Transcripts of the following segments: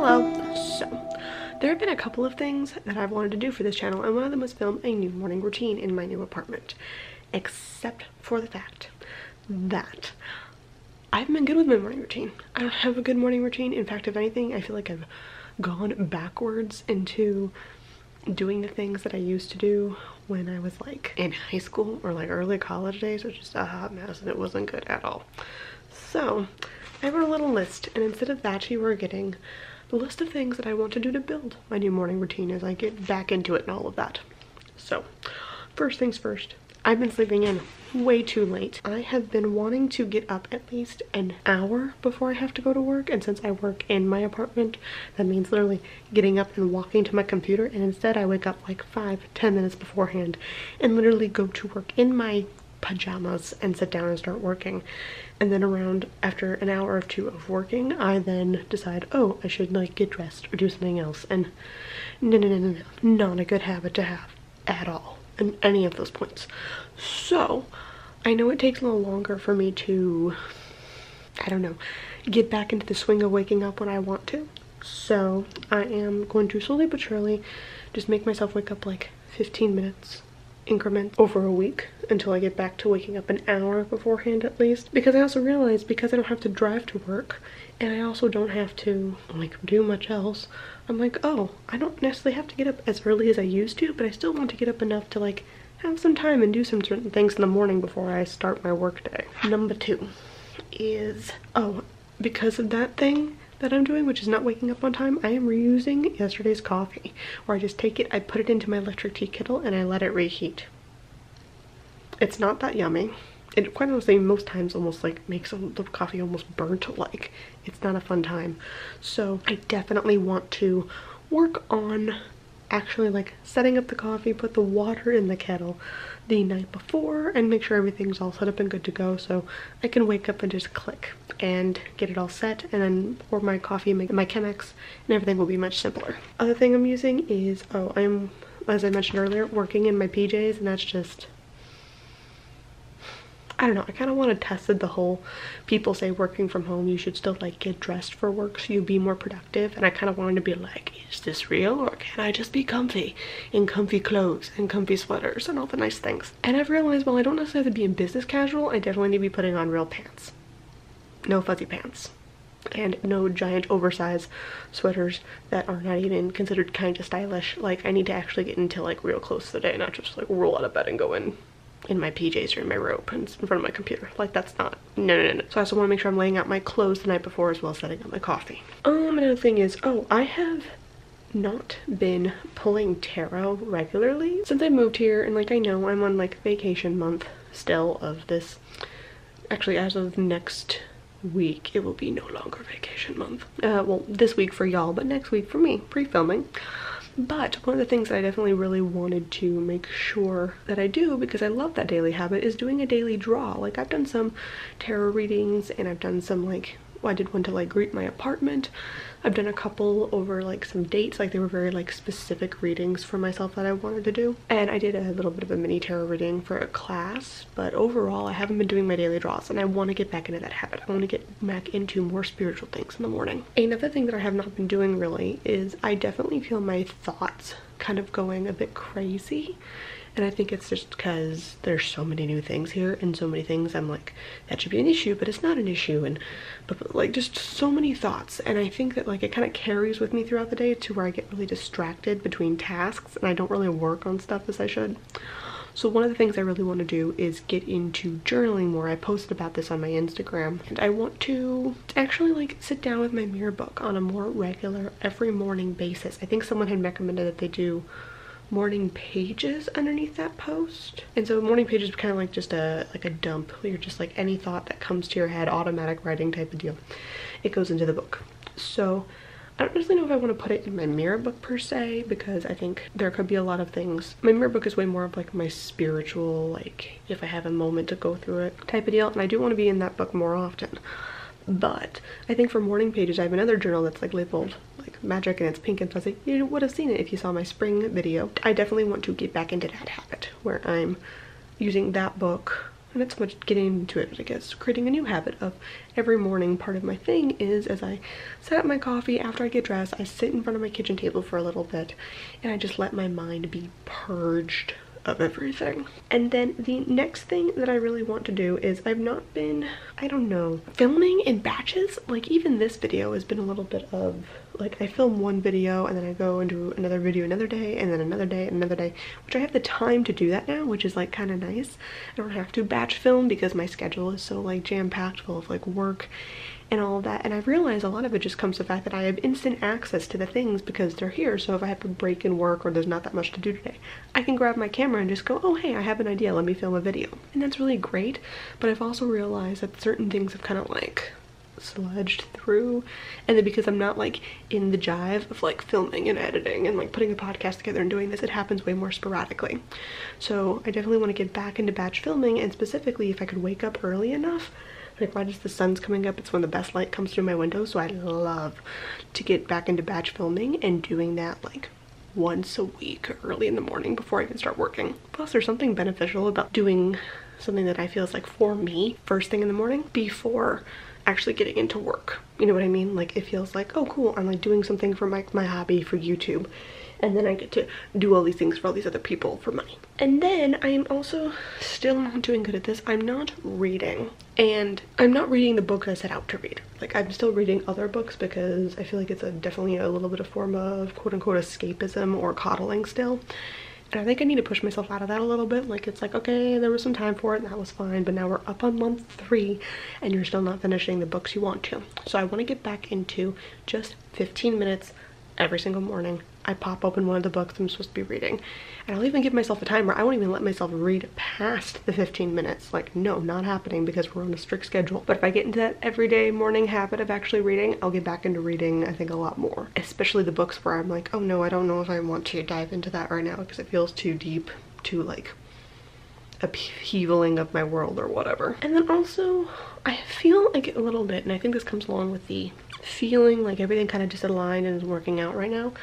Hello. So, there have been a couple of things that I've wanted to do for this channel, and one of them was film a new morning routine in my new apartment. Except for the fact that I haven't been good with my morning routine. I don't have a good morning routine. In fact, if anything, I feel like I've gone backwards into doing the things that I used to do when I was like in high school or like early college days, which is just a hot mess, and it wasn't good at all. So I wrote a little list, and instead of that, you are getting the list of things that I want to do to build my new morning routine as I get back into it and all of that. So first things first, I've been sleeping in way too late. I have been wanting to get up at least an hour before I have to go to work, and since I work in my apartment, that means literally getting up and walking to my computer, and instead I wake up like 5-10 minutes beforehand and literally go to work in my pajamas and sit down and start working. And then around after an hour or two of working, I then decide, oh, I should like get dressed or do something else. And no, not a good habit to have at all in any of those points. So I know it takes a little longer for me to, I don't know, get back into the swing of waking up when I want to. So I am going to slowly but surely just make myself wake up like 15 minutes increments over a week until I get back to waking up an hour beforehand at least, because I also realize because I don't have to drive to work and I also don't have to like do much else, I'm like, oh, I don't necessarily have to get up as early as I used to, but I still want to get up enough to like have some time and do some certain things in the morning before I start my work day. Number 2 is, oh, because of that thing that I'm doing, which is not waking up on time, I am reusing yesterday's coffee, where I just take it, I put it into my electric tea kettle, and I let it reheat. It's not that yummy. It quite honestly most times almost like makes the coffee almost burnt, like it's not a fun time. So I definitely want to work on actually like setting up the coffee, put the water in the kettle the night before, and make sure everything's all set up and good to go, so I can wake up and just click and get it all set and then pour my coffee, make my Chemex, and everything will be much simpler. Other thing I'm using is, oh, I'm, as I mentioned earlier, working in my PJs, and that's just, I don't know, I kind of want to test the whole, people say working from home, you should still like get dressed for work so you be more productive, and I kind of wanted to be like, is this real, or can I just be comfy in comfy clothes and comfy sweaters and all the nice things? And I've realized, well, I don't necessarily have to be in business casual, I definitely need to be putting on real pants. No fuzzy pants. And no giant oversized sweaters that are not even considered kind of stylish. Like, I need to actually get into like real clothes to the day, not just like roll out of bed and go in my PJs or in my robe and in front of my computer. Like, that's not, no. So I also want to make sure I'm laying out my clothes the night before as well as setting up my coffee. Another thing is, oh, I have not been pulling tarot regularly since I moved here, and like I know I'm on like vacation month still of this. Actually, as of next week, it will be no longer vacation month. Well, this week for y'all, but next week for me, pre-filming. But one of the things I definitely really wanted to make sure that I do, because I love that daily habit, is doing a daily draw. Like, I've done some tarot readings, and I've done some like, well, I did one to like greet my apartment. I've done a couple over like some dates, like they were very like specific readings for myself that I wanted to do. And I did a little bit of a mini tarot reading for a class, but overall I haven't been doing my daily draws, and I want to get back into that habit. I want to get back into more spiritual things in the morning. Another thing that I have not been doing really is I definitely feel my thoughts kind of going a bit crazy. And I think it's just because there's so many new things here, and so many things I'm like, that should be an issue, but it's not an issue, and but like just so many thoughts. And I think that like it kind of carries with me throughout the day to where I get really distracted between tasks and I don't really work on stuff as I should. So one of the things I really want to do is get into journaling more. I posted about this on my Instagram, and I want to actually like sit down with my mirror book on a more regular every morning basis. I think someone had recommended that they do morning pages underneath that post, and so morning pages kind of like just a dump where you're just like any thought that comes to your head, automatic writing type of deal, it goes into the book. So I don't really know if I want to put it in my mirror book per se, because I think there could be a lot of things. My mirror book is way more of like my spiritual, like if I have a moment to go through it type of deal, and I do want to be in that book more often. But I think for morning pages, I have another journal that's like labeled like magic, and it's pink, and so I was like, you would have seen it if you saw my spring video. I definitely want to get back into that habit where I'm using that book not so much getting into it, but I guess creating a new habit of every morning. Part of my thing is, as I set up my coffee after I get dressed, I sit in front of my kitchen table for a little bit and I just let my mind be purged of everything. And then the next thing that I really want to do is, I've not been, I don't know, filming in batches. Like even this video has been a little bit of like, I film one video and then I go and do another video another day, and then another day and another day, which I have the time to do that now, which is like kind of nice. I don't have to batch film because my schedule is so like jam-packed full of like work and all of that. And I've realized a lot of it just comes to the fact that I have instant access to the things because they're here. So if I have a break in work or there's not that much to do today, I can grab my camera and just go, oh hey, I have an idea, let me film a video. And that's really great. But I've also realized that certain things have kind of like sludged through, and then because I'm not like in the jive of like filming and editing and like putting a podcast together and doing this, it happens way more sporadically. So I definitely want to get back into batch filming, and specifically if I could wake up early enough. Like right as the sun's coming up, it's when the best light comes through my window, so I'd love to get back into batch filming and doing that like once a week early in the morning before I even start working. Plus there's something beneficial about doing something that I feel is like for me first thing in the morning before actually getting into work. You know what I mean? Like it feels like, oh cool, I'm like doing something for my hobby for YouTube, and then I get to do all these things for all these other people for money. And then I'm also still not doing good at this. I'm not reading, and I'm not reading the book I set out to read. Like I'm still reading other books because I feel like it's definitely a little bit of form of quote-unquote escapism or coddling still. And I think I need to push myself out of that a little bit. Like it's like, okay, there was some time for it and that was fine, but now we're up on month 3 and you're still not finishing the books you want to. So I want to get back into just 15 minutes every single morning. I pop open one of the books I'm supposed to be reading, and I'll even give myself a timer. I won't even let myself read past the 15 minutes. Like, no, not happening, because we're on a strict schedule. But if I get into that everyday morning habit of actually reading, I'll get back into reading, I think, a lot more. Especially the books where I'm like, oh no, I don't know if I want to dive into that right now because it feels too deep, too like upheavaling of my world or whatever. And then also, I feel like a little bit, and I think this comes along with the feeling like everything kind of just aligned and is working out right now,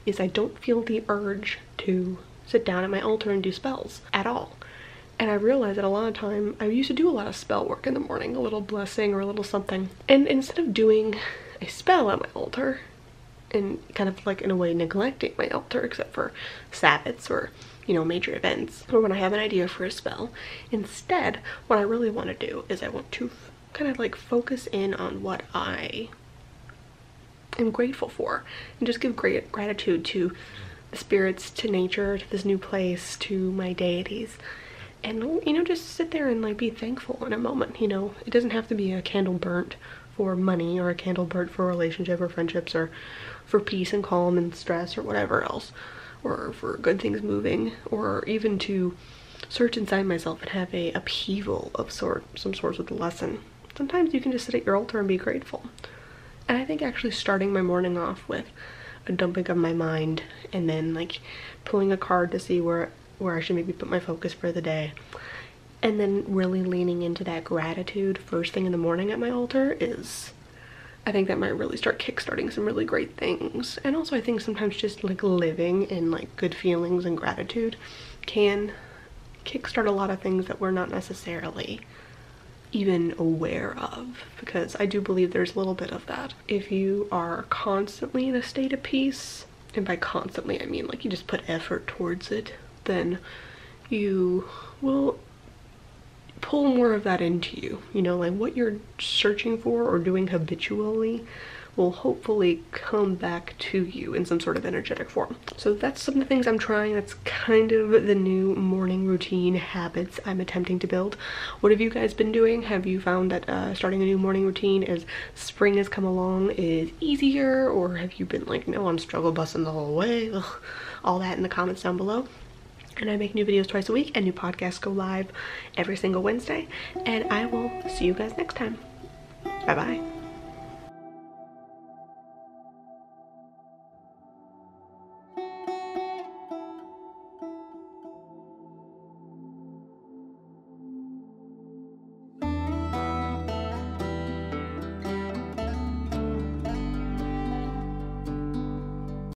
is I don't feel the urge to sit down at my altar and do spells at all. And I realized that a lot of time, I used to do a lot of spell work in the morning, a little blessing or a little something. And instead of doing a spell at my altar, and kind of like in a way neglecting my altar except for Sabbaths or, you know, major events, or when I have an idea for a spell, instead what I really want to do is I want to kind of like focus in on what I am grateful for and just give great gratitude to the spirits, to nature, to this new place, to my deities, and, you know, just sit there and like be thankful in a moment. You know, it doesn't have to be a candle burnt for money or a candle burnt for a relationship or friendships or for peace and calm and stress or whatever else, or for good things moving, or even to search inside myself and have a upheaval of some sort with a lesson. Sometimes you can just sit at your altar and be grateful. And I think actually starting my morning off with a dumping of my mind and then like pulling a card to see where I should maybe put my focus for the day, and then really leaning into that gratitude first thing in the morning at my altar is, I think that might really start kickstarting some really great things. And also I think sometimes just like living in like good feelings and gratitude can kickstart a lot of things that we're not necessarily even aware of, because I do believe there's a little bit of that. If you are constantly in a state of peace, and by constantly I mean like you just put effort towards it, then you will pull more of that into you. You know, like what you're searching for or doing habitually will hopefully come back to you in some sort of energetic form. So that's some of the things I'm trying. That's kind of the new morning routine habits I'm attempting to build. What have you guys been doing? Have you found that starting a new morning routine as spring has come along is easier, or have you been like, no, I'm struggle busting the whole way? Ugh. All that in the comments down below. And I make new videos twice a week, and new podcasts go live every single Wednesday. And I will see you guys next time. Bye bye.